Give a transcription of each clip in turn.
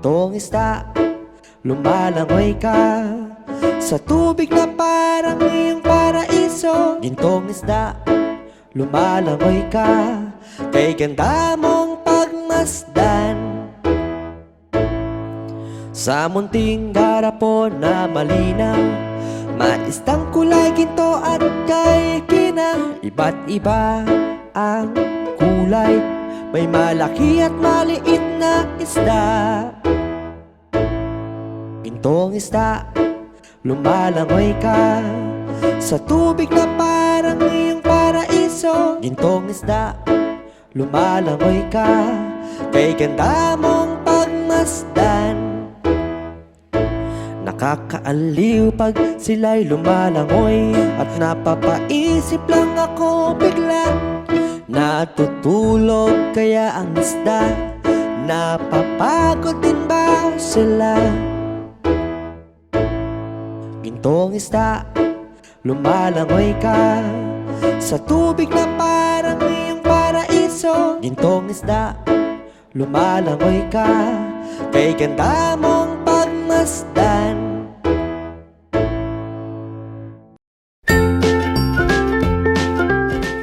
Gintong isda, lumalangoy ka sa tubig na parang iyong paraiso. Gintong isda, lumalangoy ka kay ganda mong pagmasdan. Sa munting garapon na malinaw, maistang kulay ginto at kay kinang. Iba't iba ang kulay, may malaki at maliit na isda. Gintong isda, lumalangoy ka sa tubig na parang iyong paraiso. Gintong isda, lumalangoy ka kay ganda mong pagmasdan. Nakakaaliw pag sila'y lumalangoy at napapaisip lang ako bigla. Natutulog kaya ang isda, napapagod din ba sila? Gintong isda, lumalangoy ka sa tubig na parang iyong paraiso. Gintong isda, lumalangoy ka kay ganda mong pagmasdan.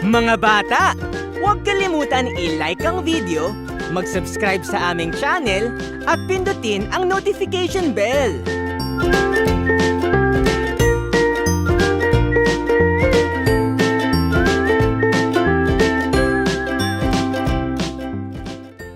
Mga bata, huwag kalimutan i-like ang video, mag-subscribe sa aming channel, at pindutin ang notification bell.